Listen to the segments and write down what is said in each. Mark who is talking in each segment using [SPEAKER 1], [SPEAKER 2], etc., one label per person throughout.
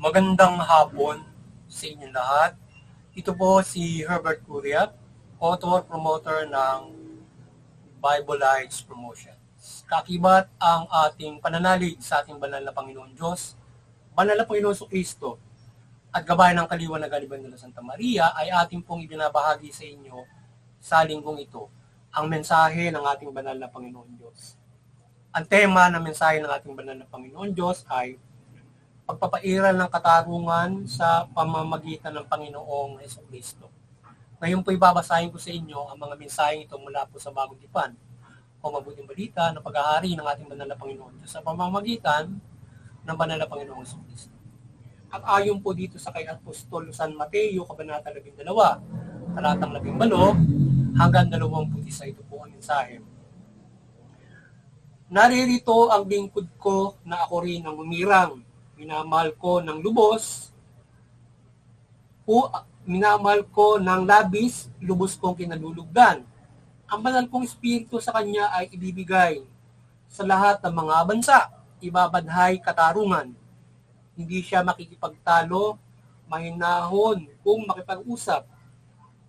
[SPEAKER 1] Magandang hapon sa inyo lahat. Ito po si Herbert Curiat, author promoter ng Bible Lights Promotions. Kakibat ang ating pananalig sa ating banal na Panginoon Diyos, banal na Panginoon Kristo, at gabay ng kaliwan na galiban nila Santa Maria ay ating pong ibinabahagi sa inyo sa linggong ito, ang mensahe ng ating banal na Panginoon Diyos. Ang tema ng mensahe ng ating banal na Panginoon Diyos ay pagpapairal ng katarungan sa pamamagitan ng Panginoong Jesucristo. Ngayon po ibabasahin ko sa inyo ang mga mensaheng ito mula po sa Bagong Tipan o Mabuting Balita ng paghahari ng ating banal na Panginoon Diyos sa pamamagitan ng banal na Panginoong Jesucristo. At ayon po dito sa kay Apostol San Mateo, Kabanata 12, talatang 18 hanggang 21, ito po ang mensahe. Naririto ang lingkod ko na ako rin ang umirang. Minamahal ko ng lubos, minamahal ko ng labis, lubos kong kinalulugdan. Ang banal kong espiritu sa kanya ay ibibigay sa lahat ng mga bansa, ibabadhay katarungan. Hindi siya makikipagtalo, mahinahon kung makipag-usap.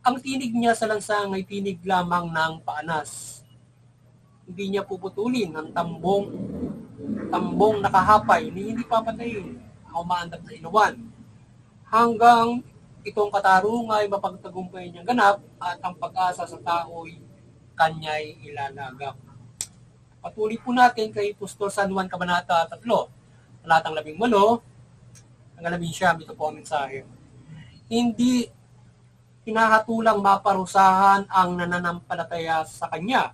[SPEAKER 1] Ang tinig niya sa lansang ay tinig lamang ng paanas. Hindi niya puputulin ang tambong nakahapay, hindi papatayin ang umaandar na ilawan. Hanggang itong katarungan ay mapagtagumpay niyang ganap at ang pag-asa sa tao'y kanya'y ilalagak. Patuloy po natin kay Apostol San Juan Kabanata 3, talatang 18 hanggang 19, ito po ang mensahe. Hindi hinahatulang maparusahan ang nananampalataya sa kanya,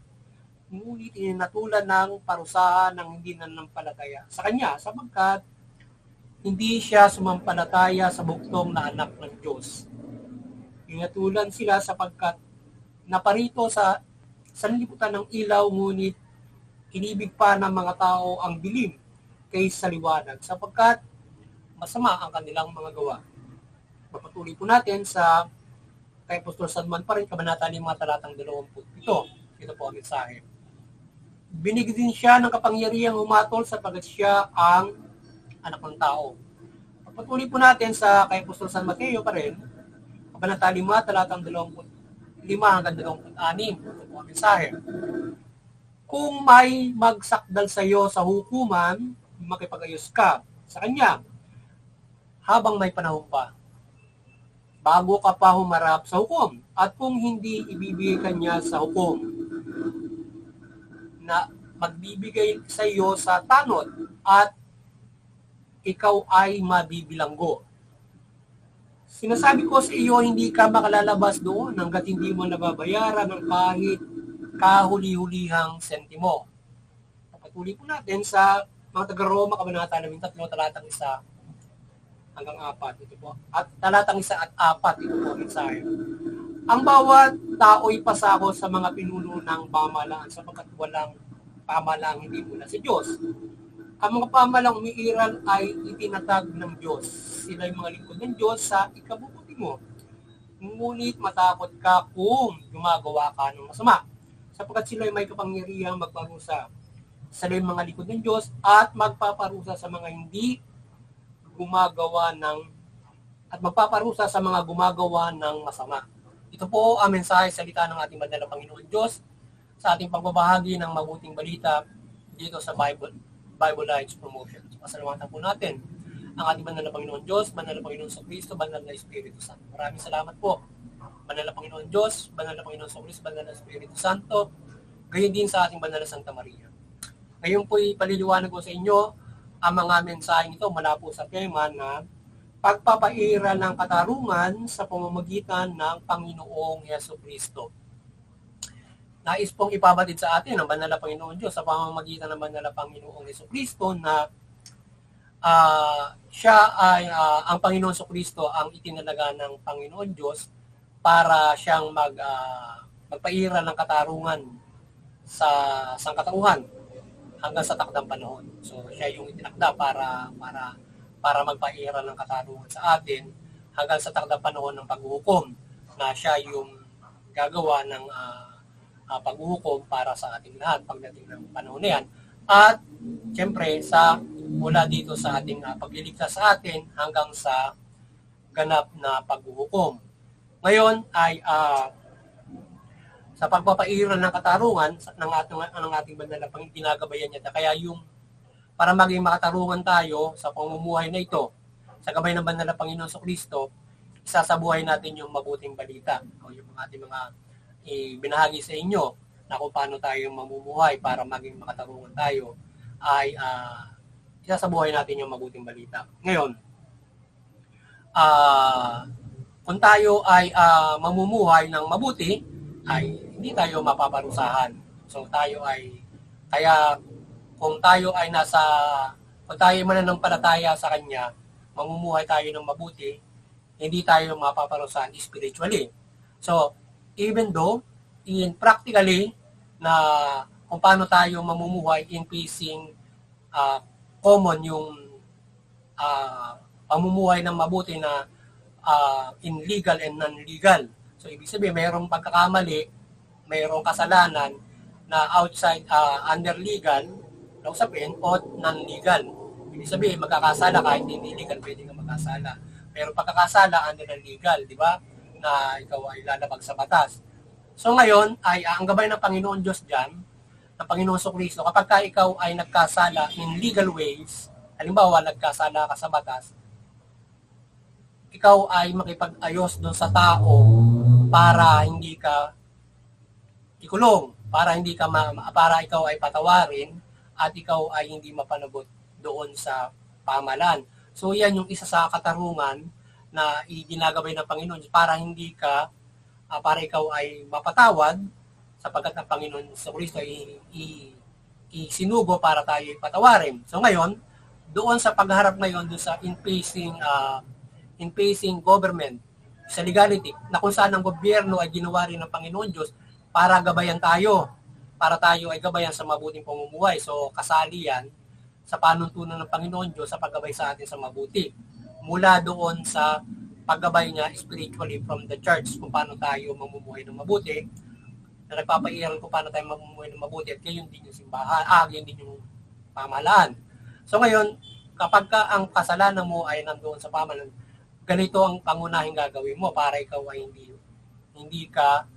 [SPEAKER 1] ngunit ininatulan ng parusahan ng hindi nananampalataya sa kanya, sapagkat hindi siya sumampalataya sa buktong na anak ng Diyos. Inatulan sila sapagkat naparito sa sanlibutan ng ilaw, ngunit inibig pa ng mga tao ang dilim kaysa liwanag, sapagkat masama ang kanilang mga gawa. Papatuloy po natin sa kay Apostol San Juan pa rin, Kabanata 5, talatang 20. Ito po ang mensahe. Binigyan din siya ng kapangyarihang humatol sapagkat siya ang anak ng tao. Patuloy po natin sa kay Apostol San Mateo pa rin, Kabanata 5, talatang 25 hanggang 26. Ito po ang mensahe. Kung may magsakdal sa iyo sa hukuman, makipag-ayos ka sa kanya habang may panahon pa, bago ka pa humarap sa hukom. At kung hindi, ibibigay kanya sa hukom na magbibigay sa iyo sa tanod at ikaw ay mabibilanggo. Sinasabi ko sa iyo, hindi ka makalalabas doon hanggat hindi mo nababayaran ng kahit kahuli-hulihang sentimo. Patuloy po natin sa mga taga-Roma, Kabanata 13, talatang 1 hanggang 4. Ito po. At talatang 1 at 4, ito po ang mensahe. Ang bawat tao'y pasako sa mga pinuno ng pamahalaan sapagkat walang pamahalaan hindi mula sa Diyos. Ang mga pamahalang umiiral ay itinatag ng Diyos. Sila ay mga lingkod ng Diyos sa ikabubuti mo. Ngunit matakot ka kung gumagawa ka ng masama, sapagkat sila ay may kapangyarihang magparusa. Sila ay mga lingkod ng Diyos at magpaparusa sa mga hindi gumagawa ng masama. Ito po ang mensahe salita ng ating banal na Panginoon Diyos sa ating pagbabahagi ng mabuting balita dito sa Bible Lights Promotions. Pasalamatan po natin ang ating banal na Panginoon Diyos, banal na Panginoon Kristo, banal na Espiritu Santo. Maraming salamat po. Banal na Panginoon Diyos, banal na Panginoon Kristo, banal na Espiritu Santo, gayon din sa ating banal na Santa Maria. Ngayon po ipaliliwanag ko sa inyo ang mga mensaheng ito mula po sa tema na pagpapairal ng katarungan sa pamamagitan ng Panginoong Jesucristo. Nais pong ipabatid sa atin ang banal na Panginoon Diyos sa pamamagitan ng banal na Panginoong Jesucristo na siya ay ang Panginoong Jesucristo ang itinalaga ng Panginoon Diyos para siyang magpairal ng katarungan sa sangkatauhan hanggang sa takdang panahon. So siya yung itinakda para magpairal ng katarungan sa atin hanggang sa takdang panahon ng paghuhukom, na siya yung gagawa ng paghuhukom para sa ating lahat pagdating ng panahon na yan. At siyempre sa mula dito sa ating pagliligtas sa atin hanggang sa ganap na paghuhukom. Ngayon ay sa pagpapairal ng katarungan ng ating banal na Panginoon, ginagabayan niya. Kaya yung para maging makatarungan tayo sa pamumuhay na ito, sa gabay ng banal na Panginoon sa Kristo, isasabuhay natin yung mabuting balita o yung ating mga binahagi sa inyo na kung paano tayo mamumuhay para maging makatarungan tayo ay isasabuhay natin yung mabuting balita. Ngayon, kung tayo ay mamumuhay ng mabuti, ay hindi tayo mapaparusahan. So tayo ay, kaya kung tayo ay kung tayo mananampalataya sa Kanya, mamumuhay tayo ng mabuti, hindi tayo mapaparusahan spiritually. So, even though, practically, na kung paano tayo mamumuhay in facing common yung pamumuhay ng mabuti na in legal and non-legal. So, ibig sabihin, mayroong pagkakamali, mayroong kasalanan na outside, under legal, na usapin, o non-legal. Ibig sabihin, magkakasala kahit hindi legal, pwede kang magkasala. Pero pagkakasala, under the legal, di ba? Na ikaw ay lalabag sa batas. So ngayon, ay ang gabay ng Panginoon Diyos dyan, ng Panginoon Kristo, kapag ka ikaw ay nagkasala in legal ways, halimbawa, nagkasala ka sa batas, ikaw ay makipag-ayos doon sa tao para hindi ka ikulong, para ikaw ay patawarin at ikaw ay hindi mapanagot doon sa pamalan. So yan yung isa sa katarungan na iginagabay ng Panginoon para hindi ka para ikaw ay mapatawad sapagkat ang Panginoon sa Kristo ay isinugo para tayo patawarin. So ngayon, doon sa pagharap ngayon doon sa in-facing government, sa legality, na kung saan ang gobyerno ay ginawa rin ng Panginoon Diyos para gabayan tayo, para tayo ay gabayan sa mabuting pamumuhay. So kasali yan sa panuntunan ng Panginoon Diyos sa paggabay sa atin sa mabuti. Mula doon sa paggabay niya spiritually from the church kung paano tayo mamumuhay ng mabuti, na nagpapairal kung paano tayo mamumuhay ng mabuti at gayon din yung simbahan, gayon din yung pamahalaan. So ngayon, kapag ka ang kasalanan mo ay nandoon sa pamahalaan, ganito ang pangunahing gagawin mo para ikaw ay hindi ka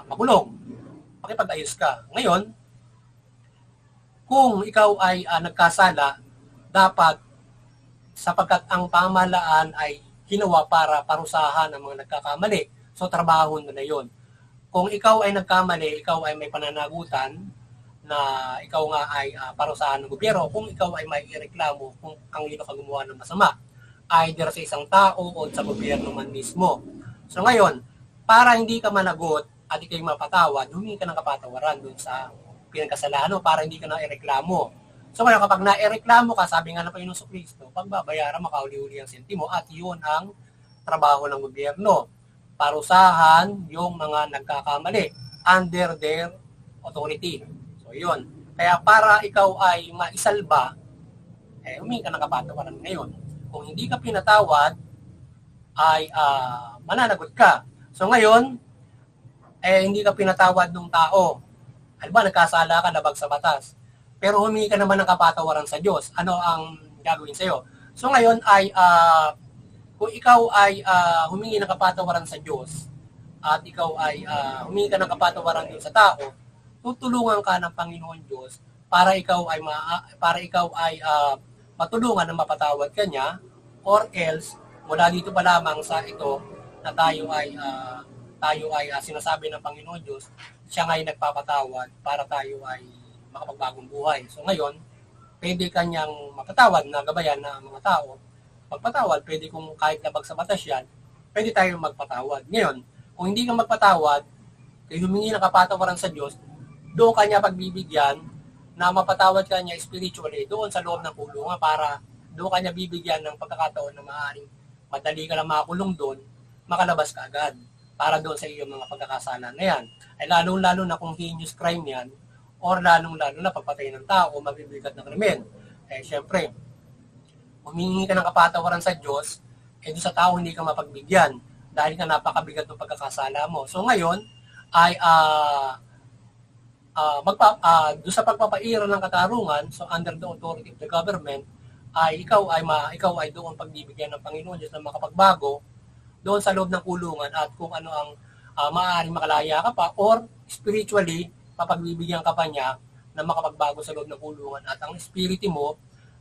[SPEAKER 1] makulong. Makipag-ayos ka. Ngayon, kung ikaw ay nagkasala, dapat sapagkat ang pamahalaan ay ginawa para parusahan ang mga nagkakamali. So, trabaho na yun. Kung ikaw ay nagkamali, ikaw ay may pananagutan na ikaw nga ay parusahan ng gobyerno, kung ikaw ay may ireklamo kung kanino ka gumawa ng masama, either sa isang tao o sa gobyerno man mismo. So, ngayon, para hindi ka managot at ikay mapatawad, humingi ka ng kapatawaran dun sa pinagkasalahan mo para hindi ka na ireklamo. So ngayon, kapag na-ireklamo ka, sabi nga ng Panginoon Kristo, pagbabayaran, makauli-uli ang sentimo at yun ang trabaho ng gobyerno. Parusahan yung mga nagkakamali under their authority. So yun. Kaya para ikaw ay maisalba, humingi ka ng kapatawaran ngayon. Kung hindi ka pinatawad, ay mananagot ka. So ngayon, hindi ka pinatawad ng tao. Halimbawa, nagkasala ka, labag sa batas. Pero humingi ka naman ng kapatawaran sa Diyos. Ano ang gagawin sa'yo? So ngayon ay, kung ikaw ay humingi ng kapatawaran sa Diyos, at ikaw ay humingi ka ng kapatawaran din sa tao, tutulungan ka ng Panginoon Diyos para ikaw ay matulungan na mapatawad ka niya, or else, mula dito pa lamang sa ito, na tayo ay sinasabi ng Panginoon Diyos, siya nga ay nagpapatawad para tayo ay makapagbagong buhay. So ngayon, pwede kanyang mapatawad na gabayan na mga tao. Pagpatawad, pwede kung kahit labag sa batas yan, pwede tayo magpatawad. Ngayon, kung hindi ka magpatawad, kaya humingi ng kapatawaran sa Diyos, doon kanya pagbibigyan na mapatawad kanya spiritually doon sa loob ng kulungan para doon kanya bibigyan ng pagkakataon na maaaring madali ka lang makakulong doon, makalabas ka agad para doon sa iyong mga pagkakasala na yan. Ay lalong-lalo na kung heinous crime yan, or lalong-lalo na pagpatay ng tao, mabibigat na krimen. Syempre, humingi ka ng kapatawaran sa Diyos, doon sa tao hindi ka mapagbigyan dahil ka napakabigat ng pagkakasala mo. So ngayon, ay doon sa pagpapaira ng katarungan, so under the authority of the government, ay ikaw ay doon pagbibigyan ng Panginoon Diyos na makapagbago doon sa loob ng kulungan at kung ano ang maaaring makalaya ka pa or spiritually papagbibigyan ka pa niya na makapagbago sa loob ng kulungan at ang spirit mo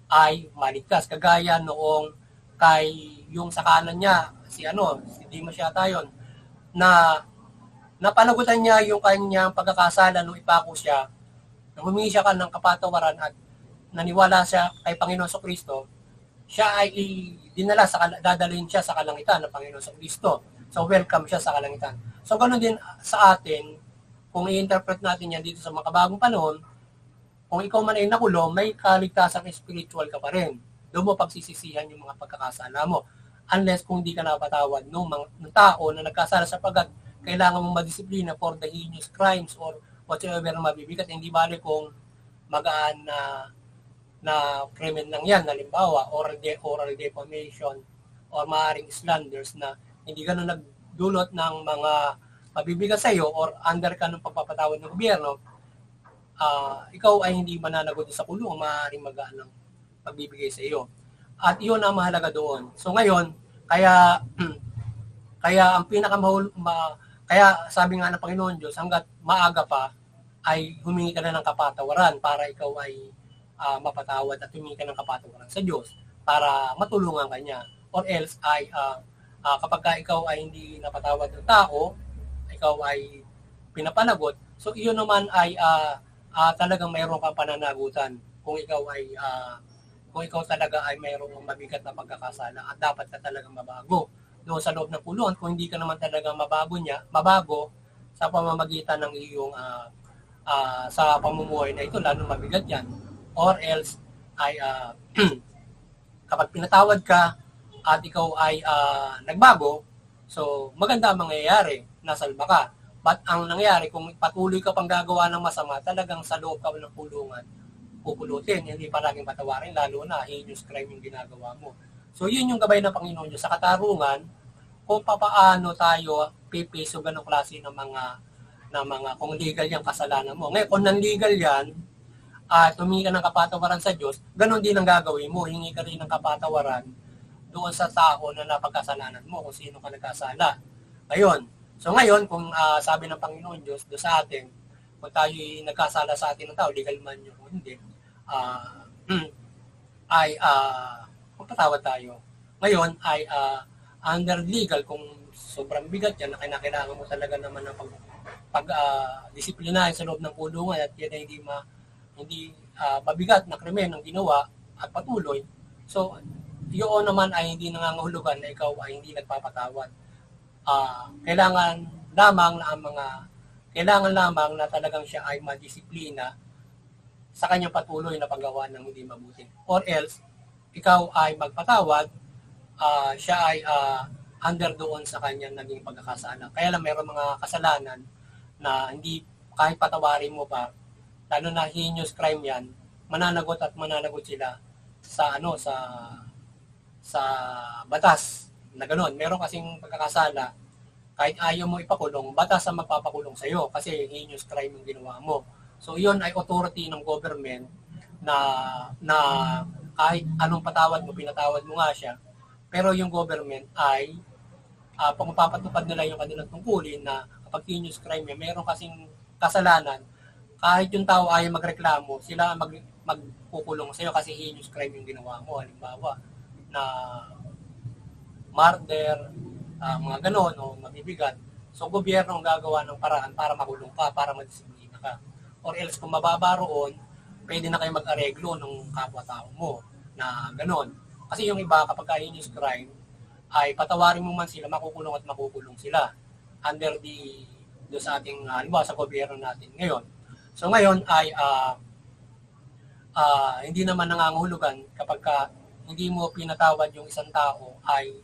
[SPEAKER 1] ay maligtas. Kagaya noong kay yung sa kanan niya, si Dimas yata yun, na napanagutan niya yung kanyang pagkakasala nung ipako siya, nang humingi siya ng kapatawaran at naniwala siya kay Panginoon sa Kristo, siya ay dadalhin siya sa kalangitan ng Panginoon sa Kristo. So welcome siya sa kalangitan. So ganoon din sa atin, kung i-interpret natin yan dito sa makabagong panahon, kung ikaw man ay nakulong, may kaligtasang spiritual ka pa rin. Doon mo pagsisisihan yung mga pagkakasala mo. Unless kung di ka napatawad ng tao na nagkasala sapagkat kailangan mong madisiplina for the heinous crimes or whatever na mabibigat. Hindi bale kung magaan na krimen lang yan, halimbawa, oral defamation or maaaring slanders na hindi ganun nagdulot ng mga mabibigat sa iyo or under ka ng pagpapatawad ng gobyerno, ikaw ay hindi mananagot sa kulong, maaaring magaan ng pagbibigay sa iyo. At iyon ang mahalaga doon. So ngayon, kaya ang kaya sabi nga ng Panginoon Diyos, hanggat maaga pa, ay humingi ka na ng kapatawaran para ikaw ay mapatawad at humingi ka ng kapatawaran sa Diyos para matulungan ka niya. Or else ay kapag ka ikaw ay hindi napatawad ng tao, ikaw ay pinapanagot, so iyon naman ay talagang mayroon kang pananagutan kung ikaw talaga ay mayroong mabigat na pagkakasala at dapat ka talagang mabago doon sa loob ng kulungan. Kung hindi ka naman talaga mabago sa pamamagitan ng iyong sa pamumuhay na ito, lalo mabigat yan. Or else ay kapag pinatawad ka at ikaw ay nagbago, so maganda ang mangyayari, nasalba ka. But ang nangyari, kung patuloy ka pang gagawa ng masama, talagang sa loob ka ng kulungan, pupulutin, hindi palaging patawarin, lalo na heinous crime yung ginagawa mo. So yun yung gabay ng Panginoon Diyos sa katarungan, kung papaano tayo pipiso ganong klase ng mga kung legal yung kasalanan mo. Ngayon, kung non-legal yan, at humingi ka ng kapatawaran sa Diyos, ganon din ang gagawin mo. Hingi ka rin ng kapatawaran doon sa tao na napagkasalanan mo, kung sino ka nagkasala. Ngayon, kung sabi ng Panginoon Diyos doon sa atin, kung tayo nagkasala sa atin ng tao, legal man yun o hindi, patawad tayo. Ngayon ay under legal, kung sobrang bigat yan, na kailangan mo talaga naman ng disiplinahin sa loob ng kulungan at yan ay hindi mabigat na krimen ang ginawa at patuloy. So, yun naman ay hindi nangangahulugan na ikaw ay hindi nagpapatawad. Kailangan lamang na talagang siya ay madisiplina sa kanyang patuloy na paggawa ng hindi mabuti. Or else, ikaw ay magpatawad, siya ay under doon sa kanyang naging pagkakasala. Kaya lang mayroong mga kasalanan na hindi, kahit patawarin mo pa, lalo na heinous crime yan, mananagot sila sa batas na gano'n. Meron kasing pagkakasala, kahit ayaw mo ipakulong, batas ang magpapakulong sa'yo kasi heinous crime yung ginawa mo. So iyon ay authority ng government na kahit anong patawad mo, pinatawad mo nga siya, pero yung government ay pag mapapatupad nila yung kanilang tungkulin na kapag heinous crime yan, meron kasing kasalanan, kahit yung tao ay magreklamo, sila magkukulong sa'yo kasi heinous crime yung ginawa mo. Halimbawa, na murder, mga ganon, o mabibigat. So, gobyerno ang gagawa ng paraan para makulong ka, para madisiplina ka. Or else, kung mababa roon, pwede na kayo mag-areglo ng kapwa-tao mo na ganon. Kasi yung iba, kapag heinous crime, ay patawarin mo man sila, makukulong sila under do sa ating, halimbawa sa gobyerno natin ngayon. So ngayon ay hindi naman nangangahulugan kapag hindi mo pinatawad yung isang tao ay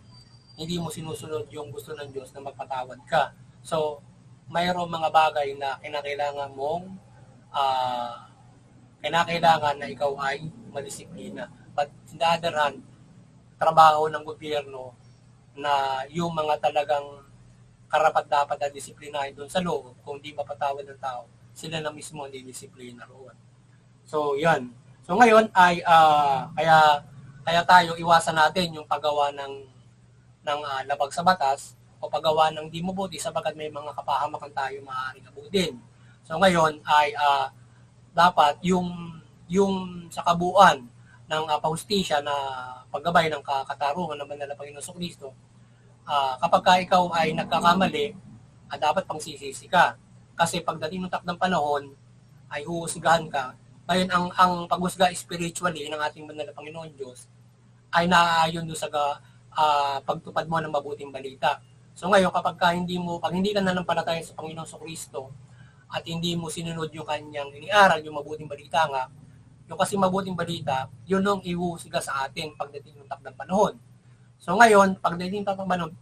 [SPEAKER 1] hindi mo sinusunod yung gusto ng Diyos na magpatawad ka. So mayroong mga bagay na kinakailangan na ikaw ay madisiplina. But in the other hand, trabaho ng gobyerno na yung mga talagang karapat-dapat na disiplinahin doon sa loob, kung di mapatawad ng tao, sila na mismo ang didisiplina roon. So, yan. So, ngayon ay kaya tayo iwasan natin yung paggawa ng labag sa batas o paggawa ng di mabuti sapagkat may mga kapahamakan tayo maaaring abutin. So, ngayon ay dapat yung sa kabuuan ng pahustisya na paggabay ng katarungan ng banal na Panginoon Kristo, kapag ka ikaw ay nagkakamali, dapat pangsisisi ka. Kasi pagdating ng takdang panahon, ay huhusgahan ka. Ngayon, ang paghusga spiritually ng ating banal na Panginoon Diyos ay naaayon doon sa pagtupad mo ng mabuting balita. So ngayon, pag hindi ka nanampalataya sa Panginoon Kristo at hindi mo sinunod yung kanyang iniaral, yung mabuting balita nga, yung kasi mabuting balita, yun ang ihuhusga sa atin pagdating ng takdang panahon. So ngayon, pagdating ng takdang panahon,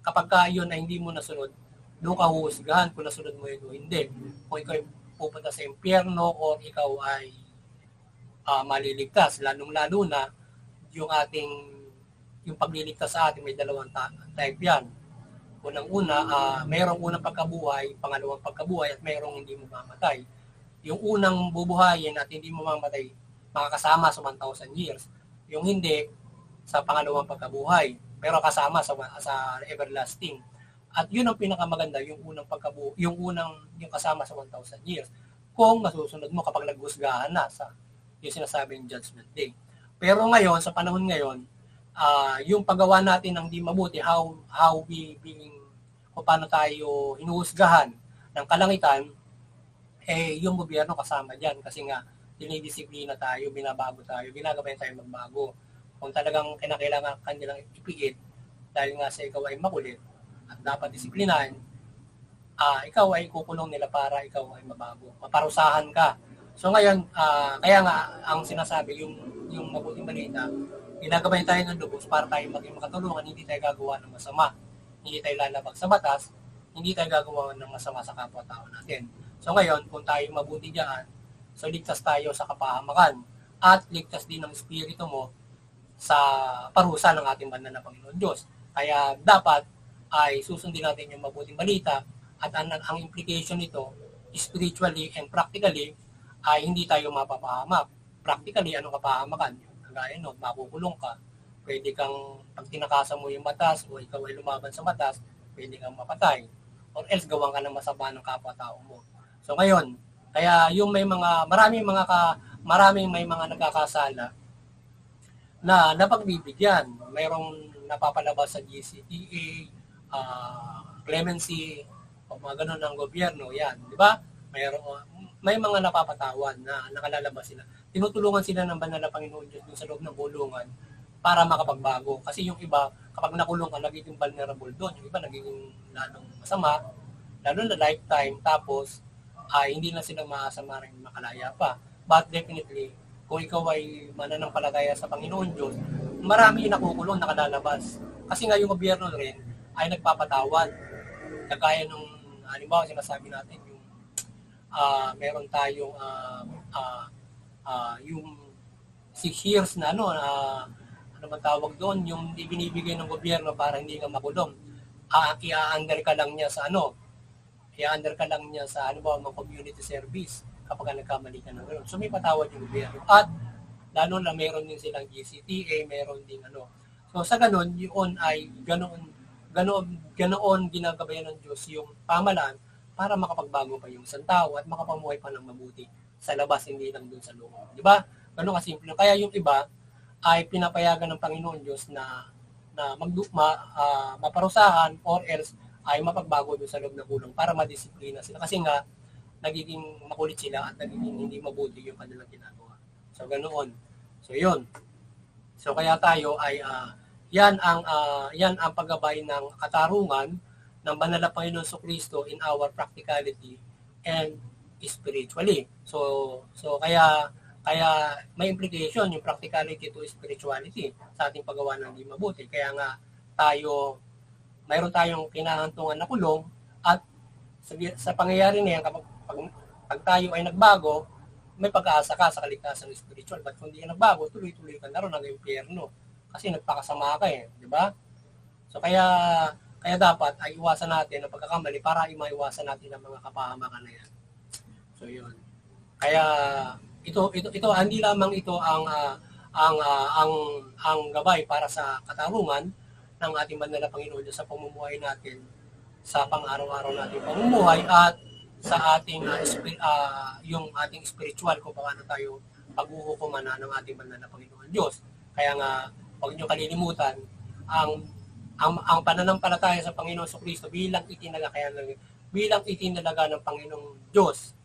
[SPEAKER 1] kapag ka yun ay hindi mo nasunod, doon ka huhusgahan kung nasunod mo yun o hindi. Kung ikaw ay pupunta sa impyerno o ikaw ay maliligtas, lalong-lalo na yung pagliligtas sa atin may dalawang type yan. Unang-una, mayroong unang pagkabuhay, pangalawang pagkabuhay, at mayroong hindi mo mamatay. Yung unang bubuhayin at hindi mo mamatay, makakasama sa 1,000 years. Yung hindi, sa pangalawang pagkabuhay, pero kasama sa everlasting. At yun ang pinakamaganda, yung kasama sa 1,000 years. Kung nasusunod mo kapag naghusgahan na sa yung sinasabing Judgment Day. Pero ngayon, sa panahon ngayon, yung paggawa natin ng di mabuti, kung paano tayo hinuhusgahan ng kalangitan, yung gobyerno kasama dyan kasi nga dinidisiplina tayo, binabago tayo, ginagabayan tayo magbago. Kung talagang kinakailangan kanilang ipiit dahil nga sa ikaw ay makulit at dapat disiplinahin, ikaw ay kukulong nila para ikaw ay mabago. Maparusahan ka. So ngayon, kaya nga ang sinasabi, yung mabuting balita, ginagabayan tayo ng lubos para tayo maging makatulungan, hindi tayo gagawa ng masama. Hindi tayo lalabag sa batas, hindi tayo gagawa ng masama sa kapwa-tao natin. So ngayon, kung tayo mabuti diyan, so ligtas tayo sa kapahamakan at ligtas din ng espiritu mo sa parusa ng ating banal na Panginoon Diyos. Kaya dapat ay susundin natin yung mabuting balita at ang implication nito, spiritually and practically, ay hindi tayo mapapahamak. Practically, anong kapahamakan? Kagaya nun, makukulong ka. Pwede kang, pag tinakasan mo yung batas o ikaw ay lumaban sa batas, pwede kang mapatay. Or else, gawang ka ng masama ng kapwa-tao mo. So ngayon, kaya yung maraming may mga nagkakasala na napagbibigyan. Mayroong napapalabas sa GCTA, clemency, o mga ganun ng gobyerno, yan. Di ba? May mga napapatawan na nakalalabas sila. Tinutulungan sila ng banal na Panginoon Diyos sa loob ng kulungan para makapagbago. Kasi yung iba, kapag nakulong ka, nagiging vulnerable doon. Yung iba, nagiging lalong masama, lalo na lifetime, tapos hindi na sila maasama rin makalaya pa. But definitely, kung ikaw ay mananampalataya sa Panginoon Diyos, marami nakukulong nakalalabas. Kasi nga yung gobyerno rin ay nagpapatawad. Kagaya nung, halimbawa, sinasabi natin yung meron tayong yung 6 years na ano man tawag doon, yung ibinibigay ng gobyerno para hindi ka makulong. I-under ka lang niya sa mga community service kapag nagkamali ka ng gano'n. So may patawad yung gobyerno. At lalo na meron din silang GCTA, meron din So sa gano'n, yun ay ganoon ginagabayan ng Diyos yung pamalaan para makapagbago pa yung isang tao at makapamuhay pa ng mabuti sa labas, hindi lang dun sa loob. Di ba? Ganoon kasimple. Kaya yung iba ay pinapayagan ng Panginoon Diyos na maparusahan or else ay mapagbago dun sa loob ng kulong para madisiplina sila. Kasi nga, nagiging makulit sila at nagiging hindi mabuti yung kanilang ginagawa. So, ganoon. So, yun. So, kaya tayo ay yan ang paggabay ng katarungan ng banal na Panginoon Kristo in our practicality and spiritually. So kaya may implication yung practicality to spirituality sa ating paggawa ng di mabuti. Kaya nga mayroon tayong kinahantungan na kulong at sa pangyayari na yan, pag tayo ay nagbago, may pag-aasa ka sa kaligtasan spiritual. But kung di ka nagbago, tuloy-tuloy ka na rin ng impyerno. Kasi nagpakasama ka di ba? So kaya dapat ay iwasan natin ang pagkakamali para maiwasan natin ang mga kapahamakan na yan. So yun. Kaya ito hindi lamang ito ang gabay para sa katarungan ng ating banal na Panginoon Diyos sa pamumuhay natin sa pang-araw-araw nating pamumuhay at sa ating yung ating spiritual kung paano tayo pag-uukuman ng ating banal na Panginoon Diyos. Kaya nga, huwag niyo kalilimutan ang pananampalataya sa Panginoon Kristo bilang itinalaga ng Panginoong Diyos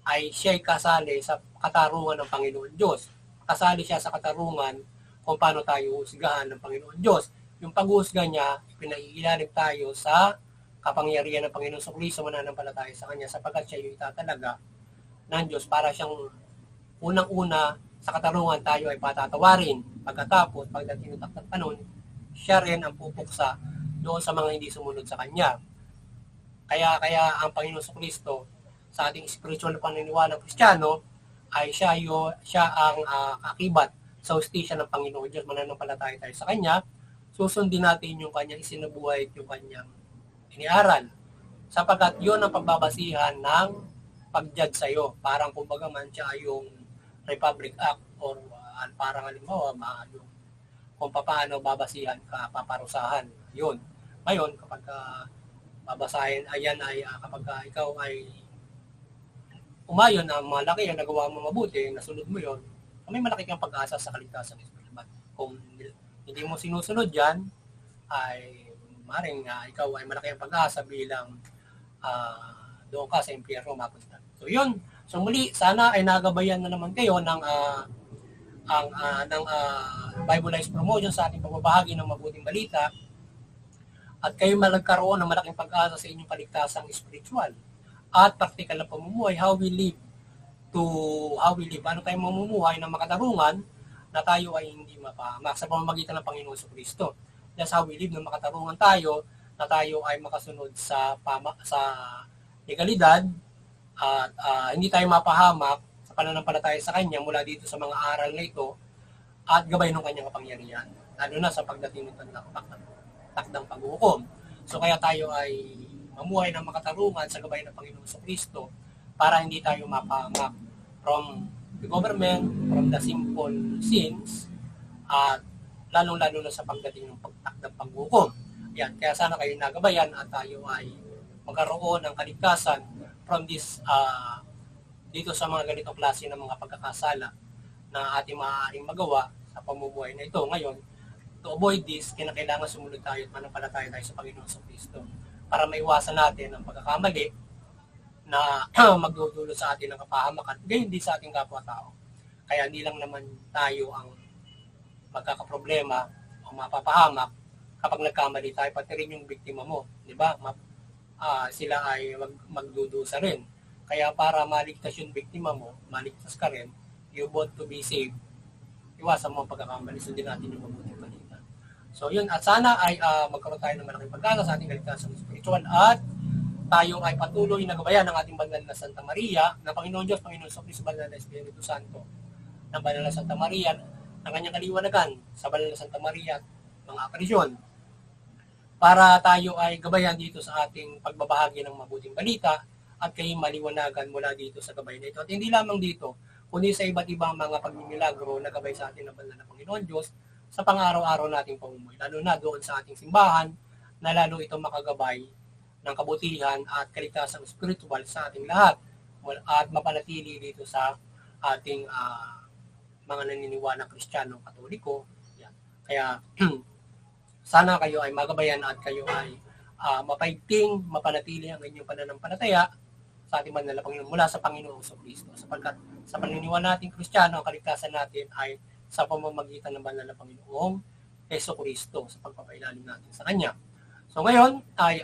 [SPEAKER 1] ay siya'y kasali sa katarungan ng Panginoon Diyos. Kasali siya sa katarungan kung paano tayo husgahan ng Panginoon Diyos. Yung pag-husga niya, pinaiilalim tayo sa kapangyarihan ng Panginoon Kristo, mananampalataya sa Kanya sapagkat siya yung itatalaga ng Diyos para siyang unang-una sa katarungan tayo ay patatawarin. Pagkatapos, pagdating ng takdang panahon, siya rin ang pupuksa doon sa mga hindi sumunod sa Kanya. Kaya ang Panginoon Kristo sa ating spiritual na paniniwala ng Kristiyano ay siya ang akibat sa hustisya ng Panginoon Diyos. Mananampalataya tayo sa Kanya, susundin natin yung Kanyang isinabuhay at yung Kanyang iniaral. Sapagkat yun ang pagbabasihan ng pag-judge sa'yo. Parang kumbaga man siya yung Republic Act or parang halimbawa yung kung paano babasihan ka, paparusahan. Yun. Ngayon, kapag babasahin, ayan ay kapag ikaw ay umayon na malaki ang nagawa mo mabuti, nasunod mo yon, may malaki kang pag-asa sa kaligtasan espiritual. Kung hindi mo sinusunod yan, ay maring ikaw ay malaki ang pag-asa bilang doon ka sa impyerno mapunta. So yun. So muli, sana ay nagabayan na naman kayo ng Bible Life Promotion sa ating pagbabahagi ng mabuting balita at kayo malagkaroon ng malaking pag-asa sa inyong kaligtasang spiritual at practical na pamumuhay, how we live, paano tayo mamumuhay ng makatarungan na tayo ay hindi mapahamak sa pamamagitan ng Panginoon Kristo. That's how we live, na makatarungan tayo, na tayo ay makasunod sa legalidad at hindi tayo mapahamak sa pananampalataya sa Kanya mula dito sa mga aral na ito at gabay ng Kanyang kapangyarihan, lalo na sa pagdating ng takdang paghuhukom. So kaya tayo ay mamuhay ng makatarungan sa gabay ng Panginoon Kristo para hindi tayo mapahamak from the government, from the simple sins, at lalong-lalo na sa pagdating ng takdang paghuhukom. Yan, kaya sana kayo nagabayan at tayo ay magkaroon ng kaligtasan from this dito sa mga ganitong klase ng mga pagkakasala na ating maaaring magawa sa pamumuhay na ito. Ngayon, to avoid this, kinakailangan sumunod tayo at manampalataya tayo sa Panginoon Kristo para maiwasan natin ang pagkakamali na magdudulot sa atin ng kapahamakan, gayon din sa ating kapwa-tao. Kaya hindi lang naman tayo ang magkakaproblema o mapapahamak kapag nagkamali tayo, pati rin yung biktima mo, di ba? Sila ay magdudusa rin. Kaya para maligtas yung biktima mo, maligtas ka rin, you want to be saved, iwasan mo ang pagkakamali, sundin natin yung mabuting balita. So yun, at sana ay magkaroon tayo ng malaking pag-asa sa ating kaligtasan spiritual at tayo ay patuloy na gabayan ng ating banal na Santa Maria, na Panginoon Diyos, Panginoon Kristo, banal na Espiritu Santo, ng banal na Santa Maria, ng kanyang kaliwanagan sa banal na Santa Maria, mga akarisyon, para tayo ay gabayan dito sa ating pagbabahagi ng mabuting balita at kayo maliwanagan mula dito sa gabay na ito. At hindi lamang dito, kundi sa iba't ibang mga pagmimilagro na gabay sa atin ng banal na Panginoon Diyos sa pang-araw-araw nating pamumuhay, lalo na doon sa ating simbahan, na lalo itong makagabay ng kabutihan at kaligtasang spiritual sa ating lahat at mapanatili dito sa ating mga naniniwala Kristiyano, Katoliko. Yan. Kaya sana kayo ay magabayan at kayo ay mapaigting, mapanatili ang inyong pananampalataya sa ating banal na Panginoon mula sa Panginoong Kristo. Sapagkat sa paniniwala nating Kristiyano, ang kaligtasan natin ay sa pamamagitan ng banal na Panginoong Kristo sa pagpapailalim natin sa Kanya. So ngayon ay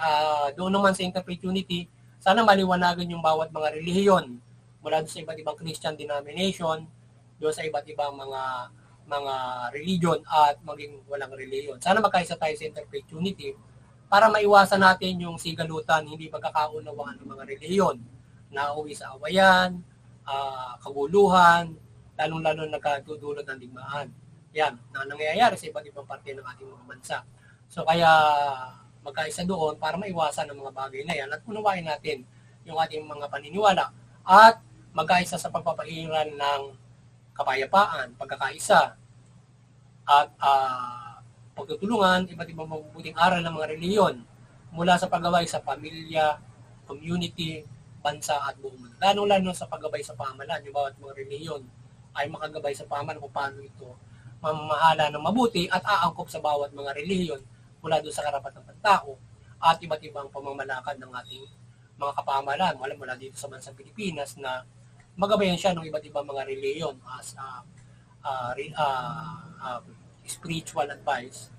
[SPEAKER 1] doon naman sa Interfaith Unity, sana maliwanagan yung bawat mga relihiyon mula sa iba't ibang Christian denomination, doon sa iba't ibang mga religion at maging walang relihiyon. Sana magkaisa tayo sa Interfaith Unity para maiwasan natin yung sigalutan, hindi pagkakaunawaan ng mga relihiyon na uwi sa awayan, kaguluhan, lalong-lalo nagkadudulot ng digmaan. Yan, na nangyayari sa iba't ibang parte ng ating mga bansa. So kaya magkaisa doon para maiwasan ang mga bagay na yan at unawain natin yung ating mga paniniwala at magkaisa sa pagpapairal ng kapayapaan, pagkakaisa, at pagtutulungan, iba't ibang mabubuting aral ng mga reliyon mula sa paggabay sa pamilya, community, bansa at buong mundo. Lalo-lalo sa paggabay sa pamahalaan, yung bawat mga reliyon ay makagabay sa pamahalaan kung paano ito mamamahala ng mabuti at aangkop sa bawat mga reliyon mula doon sa karapatan ng tao at iba't ibang pamamalakad ng ating mga kapamahalaan. Mula dito sa bansang Pilipinas na magabayan siya ng iba't ibang mga reliyon as spiritual advice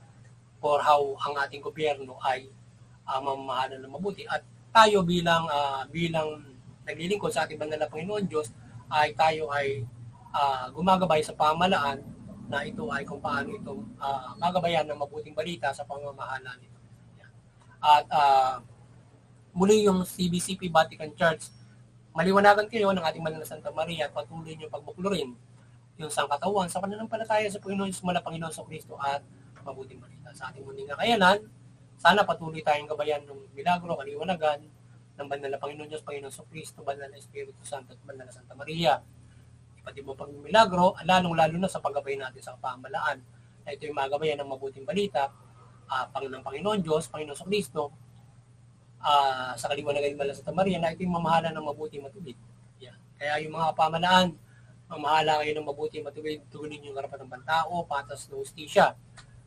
[SPEAKER 1] for how ang ating gobyerno ay mamamahala ng mabuti. At tayo bilang naglilingkod sa ating banal na Panginoon Diyos ay tayo ay gumagabay sa pamahalaan na ito ay kung paano ito magabayan ng mabuting balita sa pamamahala nito. At muli yung CBCP Vatican Church, maliwanagan kayo ng ating banal na Santa Maria at patuloy nyo pagbuklurin yung sangkatawan sa pananampalataya sa Panginoon Mala Panginoon sa Kristo at mabuting balita. Sa ating muling kakayanan, sana patuloy tayong gabayan ng milagro, kaliwanagan ng banal na Panginoon Diyos, Panginoon sa Kristo, banal na Espiritu Santo at banal na Santa Maria. Pati mo pang milagro, lalong-lalo na sa paggabay natin sa pamahalaan na ito yung magabayan ng mabuting balita ng Panginoon Diyos, Panginoon sa Kristo, sa kaliwanagan ng banal na Santa Maria na ito yung mamahala ng mabuting matuwid. Yan. Kaya yung mga pamahalaan, mamahala kayo ng mabuti matuwid, tugunin yung karapatan ng tao, patas na hustisya.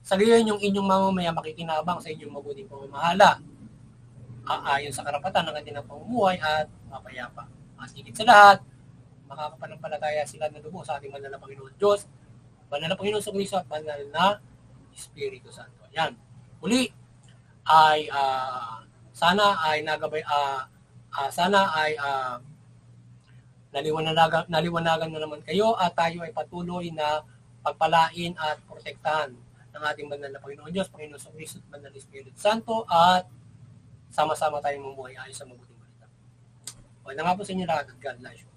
[SPEAKER 1] Sa gayon, yung inyong mamamaya makikinabang sa inyong mabuting pamamahala. Ayon sa karapatan ng kanilang pamumuhay at mapayapa. At higit sa lahat, makakapanampalataya sila na lubos sa ating banal na Panginoon Diyos, banal na Panginoon sa Kristo at banal na Espiritu Santo. Yan. Uli, ay sana ay naliwanagan na naman kayo at tayo ay patuloy na pagpalain at protektahan ng ating banal na Panginoon Diyos, Panginoon sa Kristo at banal na Espiritu Santo at sama-sama tayong mamuhay ayon sa mabuting balita. Okay na nga po sa inyo lahat at God bless you.